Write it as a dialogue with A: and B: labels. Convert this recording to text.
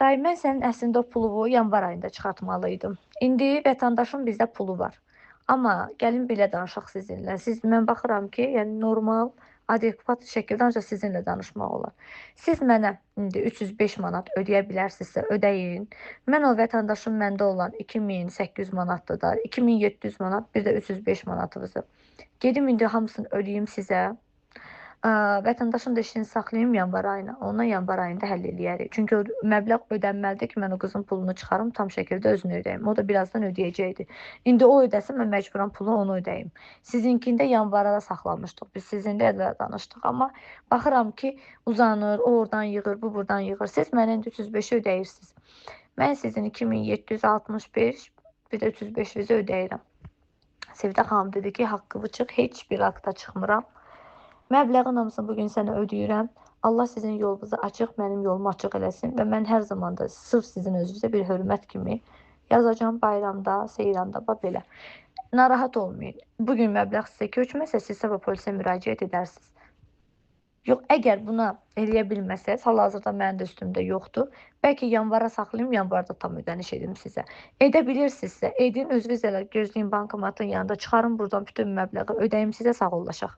A: Day, mən sənin əslində o pulu yanvar ayında çıxartmalıydım. İndi vətəndaşın bizdə pulu var. Amma gəlin belə danışaq sizinlə. Mən baxıram ki, yəni normal, adekvat şəkildə ancaq sizinlə danışmaq olar. Siz mənə indi 305 manat ödəyə bilərsinizsə ödəyin. Mən o vətəndaşın məndə olan 2800 manatdır da, 2700 manat, bir də 305 manatınızı gedim indi hamısını ödəyim sizə. Vətəndaşın da işini saxlayım yanvar ayına. Ondan yanvar ayında həll eləyərik. Çünki o məbləğ ödənməlidir ki, mən o qızın pulunu çıxarım, tam şəkildə özünü ödəyim. O da birazdan ödəyəcəkdi. İndi o ödəsə, mən məcburam pulu onu ödəyim. Sizinkində yanvara da saxlamışdıq. Biz sizinlə də danışdıq. Amma baxıram ki, uzanır, o oradan yığır, bu buradan yığır. Siz mənə indi 305-i ödəyirsiniz. Mən sizin 2765, bir də 305-inizi ödəyirəm. Sevdə xanım dedi ki, haqqımı çıx, heç bir haqda çıxmıram. Məbləğin hamısını bugün sənə ödəyirəm. Allah sizin yolunuzu açıq, mənim yolumu açıq eləsin və mən hər zaman da sırf sizin özünüzə bir hörmət kimi yazacağam bayramda, seyranda, belə. Narahat olmayın. Bugün məbləğ sizə köçməsə, siz sabah polisə müraciət edərsiniz. Yox, əgər buna eləyə bilməsəz, hal-hazırda mənim də üstümdə yoxdur. Bəlkə yanvara saxlayım, yanvarda tam ödəniş edim sizə. Edə bilirsinizsə, edin, özünüz elə gözləyin bankomatın yanında, çıxarın buradan bütün məbləği ödəyim sizə, sağollaşaq.